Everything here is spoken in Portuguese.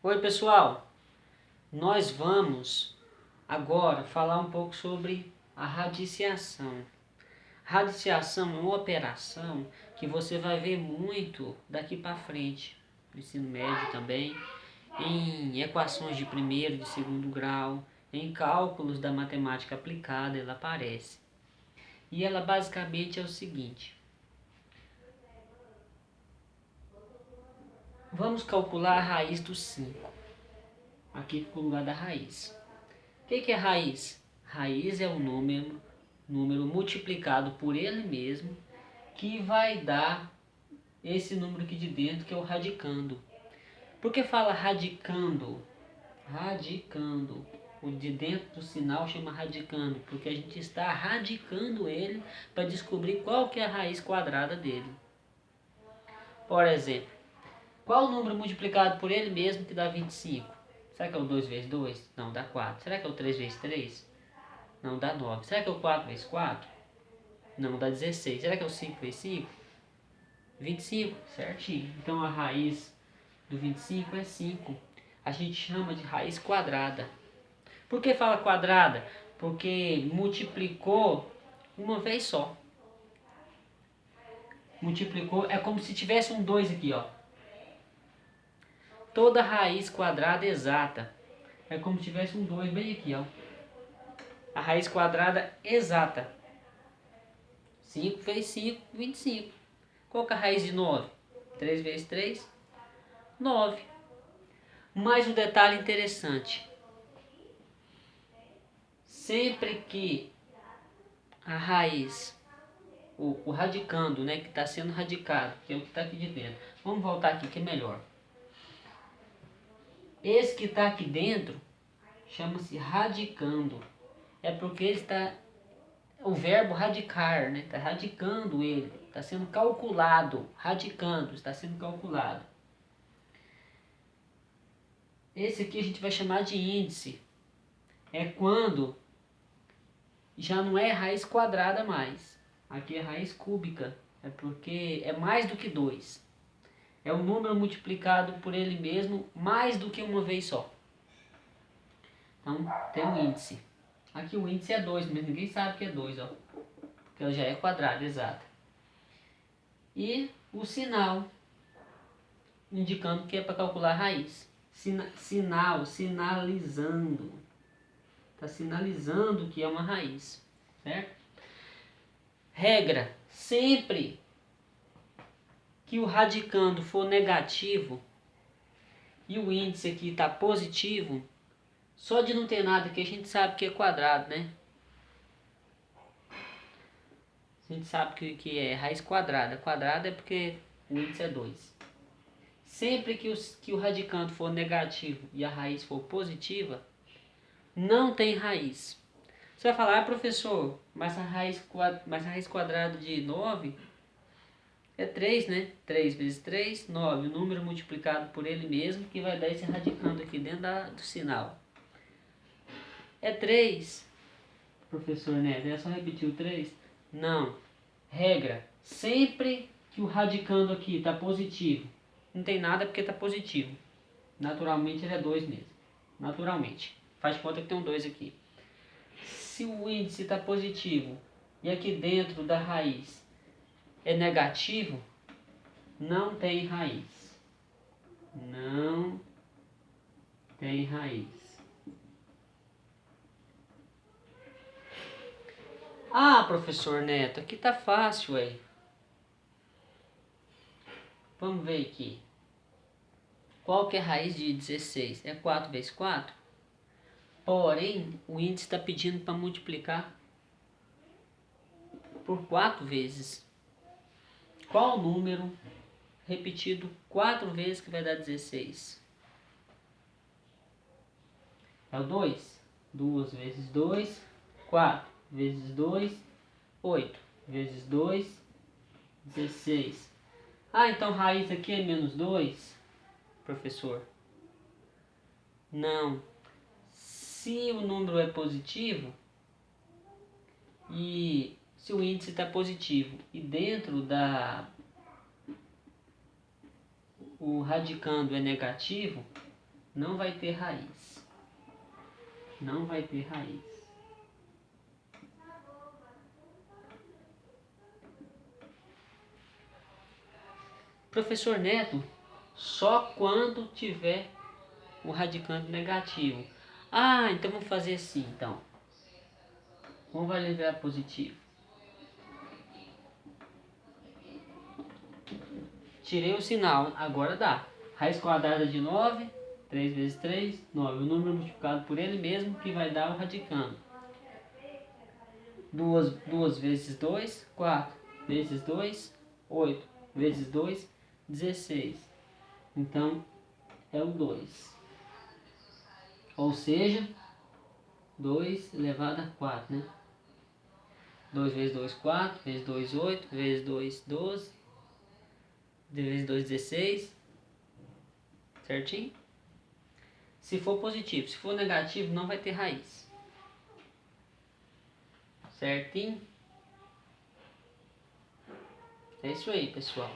Oi pessoal, nós vamos agora falar um pouco sobre a radiciação. Radiciação é uma operação que você vai ver muito daqui para frente, no ensino médio também, em equações de primeiro e de segundo grau, em cálculos da matemática aplicada ela aparece. E ela basicamente é o seguinte: vamos calcular a raiz do 5. Aqui ficou o lugar da raiz. O que é raiz? Raiz é o número multiplicado por ele mesmo, que vai dar esse número aqui de dentro, que é o radicando. Por que fala radicando? Radicando. O de dentro do sinal chama radicando, porque a gente está radicando ele para descobrir qual que é a raiz quadrada dele. Por exemplo, qual o número multiplicado por ele mesmo que dá 25? Será que é o 2 vezes 2? Não, dá 4. Será que é o 3 vezes 3? Não, dá 9. Será que é o 4 vezes 4? Não, dá 16. Será que é o 5 vezes 5? 25, certinho. Então a raiz do 25 é 5. A gente chama de raiz quadrada. Por que fala quadrada? Porque multiplicou uma vez só. Multiplicou, é como se tivesse um 2 aqui, ó. Toda raiz quadrada exata é como se tivesse um 2 bem aqui, ó. A raiz quadrada exata. 5 vezes 5, 25. Qual que é a raiz de 9? 3 vezes 3, 9. Mais um detalhe interessante. Sempre que a raiz, o radicando, né, que está sendo radicado, que é o que está aqui de dentro. Vamos voltar aqui que é melhor. Esse que está aqui dentro chama-se radicando. É porque ele está, o verbo radicar, né, está radicando ele, está sendo calculado, radicando, está sendo calculado. Esse aqui a gente vai chamar de índice. É quando já não é raiz quadrada mais. Aqui é raiz cúbica. É porque é mais do que 2. É um número multiplicado por ele mesmo mais do que uma vez só. Então tem um índice. Aqui o índice é 2, mas ninguém sabe que é 2, ó. Porque ela já é quadrada, exata. E o sinal, indicando que é para calcular a raiz. Sinal, sinalizando. Está sinalizando que é uma raiz. Certo? Regra, sempre que o radicando for negativo e o índice aqui está positivo, só de não ter nada aqui a gente sabe que é quadrado, né? A gente sabe que é raiz quadrada. Quadrada é porque o índice é 2. Sempre que o radicando for negativo e a raiz for positiva, não tem raiz. Você vai falar, professor, mas a raiz quadrada de 9 é 3, né? 3 vezes 3, 9. O número multiplicado por ele mesmo, que vai dar esse radicando aqui dentro do sinal. É 3, professor Neto. É só repetir o 3? Não. Regra. Sempre que o radicando aqui está positivo, não tem nada porque está positivo. Naturalmente ele é 2 mesmo. Naturalmente. Faz de conta que tem um 2 aqui. Se o índice está positivo e aqui dentro da raiz é negativo, não tem raiz. Não tem raiz. Ah, professor Neto, aqui tá fácil, ué. Vamos ver aqui. Qual que é a raiz de 16? É 4 vezes 4? Porém, o índice está pedindo para multiplicar por 4 vezes. Qual o número repetido 4 vezes que vai dar 16? É o 2. 2 vezes 2, 4 vezes 2, 8 vezes 2, 16. Ah, então raiz aqui é menos 2, professor? Não. Se o número é positivo e se o índice está positivo e dentro o radicando é negativo, não vai ter raiz. Não vai ter raiz. Professor Neto, só quando tiver o radicando negativo. Ah, então vamos fazer assim, então. Vamos validar positivo. Tirei o sinal, agora dá. Raiz quadrada de 9, 3 vezes 3, 9. O número multiplicado por ele mesmo que vai dar o radicando. 2 vezes 2, 4. Vezes 2, 8. Vezes 2, 16. Então, é o 2. Ou seja, 2 elevado a 4, né? 2 vezes 2, 4. Vezes 2, 8. Vezes 2, 12. Vezes 2, 16. Certinho? Se for positivo. Se for negativo, não vai ter raiz. Certinho? É isso aí, pessoal.